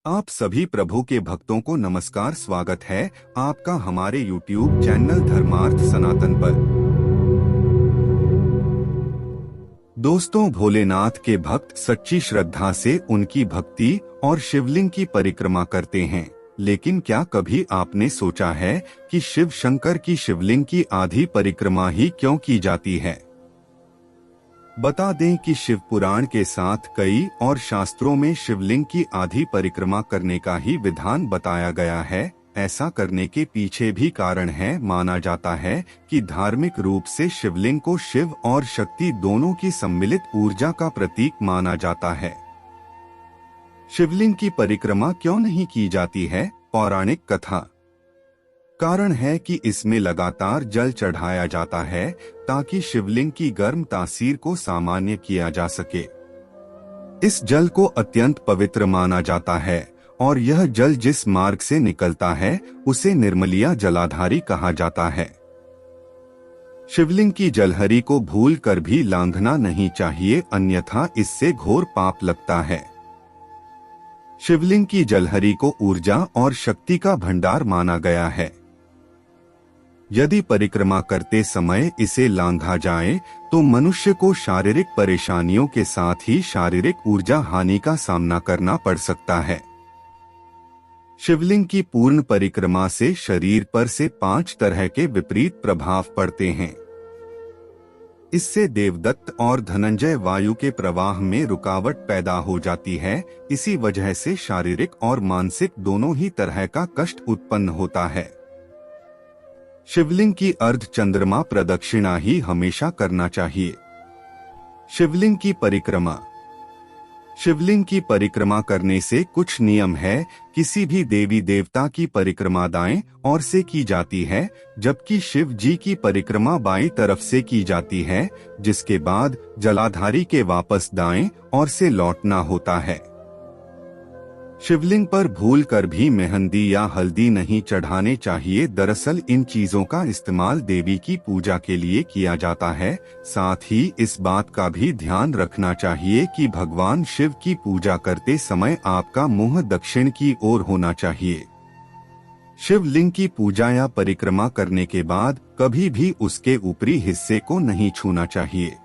आप सभी प्रभु के भक्तों को नमस्कार। स्वागत है आपका हमारे YouTube चैनल धर्मार्थ सनातन पर। दोस्तों, भोलेनाथ के भक्त सच्ची श्रद्धा से उनकी भक्ति और शिवलिंग की परिक्रमा करते हैं, लेकिन क्या कभी आपने सोचा है कि शिव शंकर की शिवलिंग की आधी परिक्रमा ही क्यों की जाती है? बता दें कि शिव पुराण के साथ कई और शास्त्रों में शिवलिंग की आधी परिक्रमा करने का ही विधान बताया गया है। ऐसा करने के पीछे भी कारण है। माना जाता है कि धार्मिक रूप से शिवलिंग को शिव और शक्ति दोनों की सम्मिलित ऊर्जा का प्रतीक माना जाता है। शिवलिंग की परिक्रमा क्यों नहीं की जाती है? पौराणिक कथा। कारण है कि इसमें लगातार जल चढ़ाया जाता है ताकि शिवलिंग की गर्म तासीर को सामान्य किया जा सके। इस जल को अत्यंत पवित्र माना जाता है और यह जल जिस मार्ग से निकलता है उसे निर्मलिया जलाधारी कहा जाता है। शिवलिंग की जलहरी को भूल कर भी लांघना नहीं चाहिए, अन्यथा इससे घोर पाप लगता है। शिवलिंग की जलहरी को ऊर्जा और शक्ति का भंडार माना गया है। यदि परिक्रमा करते समय इसे लांघा जाए तो मनुष्य को शारीरिक परेशानियों के साथ ही शारीरिक ऊर्जा हानि का सामना करना पड़ सकता है। शिवलिंग की पूर्ण परिक्रमा से शरीर पर से 5 तरह के विपरीत प्रभाव पड़ते हैं। इससे देवदत्त और धनंजय वायु के प्रवाह में रुकावट पैदा हो जाती है। इसी वजह से शारीरिक और मानसिक दोनों ही तरह का कष्ट उत्पन्न होता है। शिवलिंग की अर्ध चंद्रमा प्रदक्षिणा ही हमेशा करना चाहिए। शिवलिंग की परिक्रमा। शिवलिंग की परिक्रमा करने से कुछ नियम है। किसी भी देवी देवता की परिक्रमा दाएं ओर से की जाती है, जबकि शिव जी की परिक्रमा बाईं तरफ से की जाती है, जिसके बाद जलाधारी के वापस दाएं ओर से लौटना होता है। शिवलिंग पर भूल कर भी मेहंदी या हल्दी नहीं चढ़ाने चाहिए। दरअसल इन चीजों का इस्तेमाल देवी की पूजा के लिए किया जाता है। साथ ही इस बात का भी ध्यान रखना चाहिए कि भगवान शिव की पूजा करते समय आपका मुंह दक्षिण की ओर होना चाहिए। शिवलिंग की पूजा या परिक्रमा करने के बाद कभी भी उसके ऊपरी हिस्से को नहीं छूना चाहिए।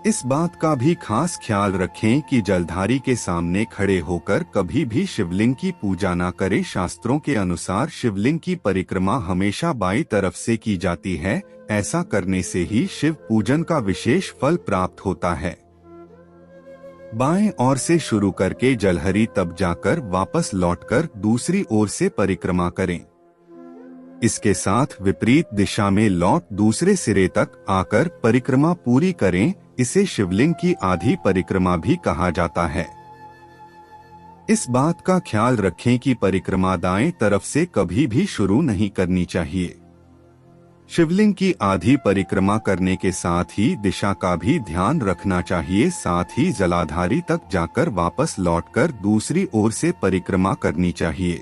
इस बात का भी खास ख्याल रखें कि जलधारी के सामने खड़े होकर कभी भी शिवलिंग की पूजा न करें। शास्त्रों के अनुसार शिवलिंग की परिक्रमा हमेशा बाईं तरफ से की जाती है। ऐसा करने से ही शिव पूजन का विशेष फल प्राप्त होता है। बाएं ओर से शुरू करके जलहरी तब जाकर वापस लौटकर दूसरी ओर से परिक्रमा करें। इसके साथ विपरीत दिशा में लौट दूसरे सिरे तक आकर परिक्रमा पूरी करें। इसे शिवलिंग की आधी परिक्रमा भी कहा जाता है। इस बात का ख्याल रखें कि परिक्रमा दाएं तरफ से कभी भी शुरू नहीं करनी चाहिए। शिवलिंग की आधी परिक्रमा करने के साथ ही दिशा का भी ध्यान रखना चाहिए। साथ ही जलाधारी तक जाकर वापस लौटकर दूसरी ओर से परिक्रमा करनी चाहिए।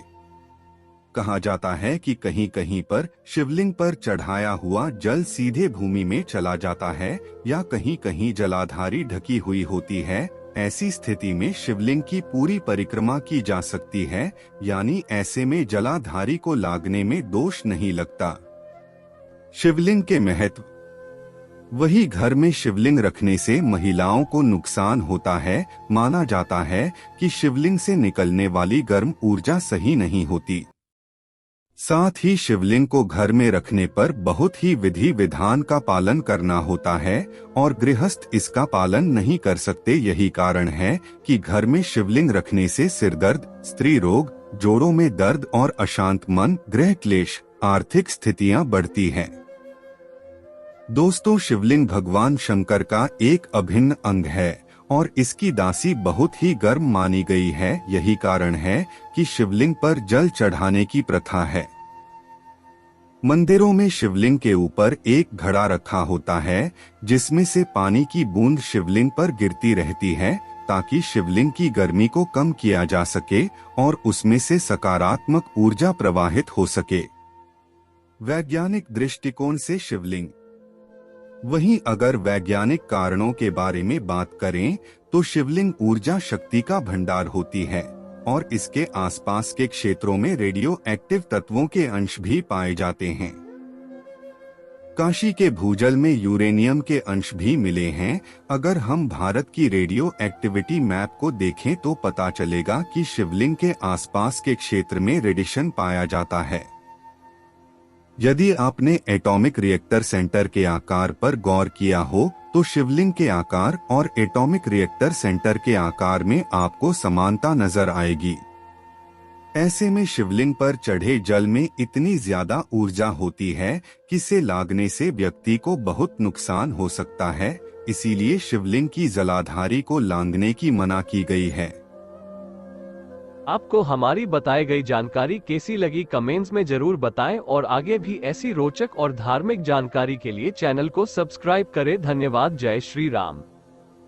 कहा जाता है कि कहीं कहीं पर शिवलिंग पर चढ़ाया हुआ जल सीधे भूमि में चला जाता है या कहीं कहीं जलाधारी ढकी हुई होती है। ऐसी स्थिति में शिवलिंग की पूरी परिक्रमा की जा सकती है, यानी ऐसे में जलाधारी को लागने में दोष नहीं लगता। शिवलिंग के महत्व। वही घर में शिवलिंग रखने से महिलाओं को नुकसान होता है। माना जाता है कि शिवलिंग से निकलने वाली गर्म ऊर्जा सही नहीं होती। साथ ही शिवलिंग को घर में रखने पर बहुत ही विधि विधान का पालन करना होता है और गृहस्थ इसका पालन नहीं कर सकते। यही कारण है कि घर में शिवलिंग रखने से सिरदर्द, स्त्री रोग, जोड़ों में दर्द और अशांत मन, गृह क्लेश, आर्थिक स्थितियां बढ़ती हैं। दोस्तों, शिवलिंग भगवान शंकर का एक अभिन्न अंग है और इसकी दासी बहुत ही गर्म मानी गई है। यही कारण है कि शिवलिंग पर जल चढ़ाने की प्रथा है। मंदिरों में शिवलिंग के ऊपर एक घड़ा रखा होता है, जिसमें से पानी की बूंद शिवलिंग पर गिरती रहती है ताकि शिवलिंग की गर्मी को कम किया जा सके और उसमें से सकारात्मक ऊर्जा प्रवाहित हो सके। वैज्ञानिक दृष्टिकोण से शिवलिंग। वहीं अगर वैज्ञानिक कारणों के बारे में बात करें तो शिवलिंग ऊर्जा शक्ति का भंडार होती है। और इसके आसपास के क्षेत्रों में रेडियो एक्टिव तत्वों के अंश भी पाए जाते हैं। काशी के भूजल में यूरेनियम के अंश भी मिले हैं। अगर हम भारत की रेडियो एक्टिविटी मैप को देखें तो पता चलेगा कि शिवलिंग के आसपास के क्षेत्र में रेडिएशन पाया जाता है। यदि आपने एटॉमिक रिएक्टर सेंटर के आकार पर गौर किया हो तो शिवलिंग के आकार और एटॉमिक रिएक्टर सेंटर के आकार में आपको समानता नजर आएगी। ऐसे में शिवलिंग पर चढ़े जल में इतनी ज्यादा ऊर्जा होती है कि इसे लागने से व्यक्ति को बहुत नुकसान हो सकता है। इसीलिए शिवलिंग की जलाधारी को लांघने की मना की गई है। आपको हमारी बताई गई जानकारी कैसी लगी कमेंट्स में जरूर बताएं और आगे भी ऐसी रोचक और धार्मिक जानकारी के लिए चैनल को सब्सक्राइब करें। धन्यवाद। जय श्री राम।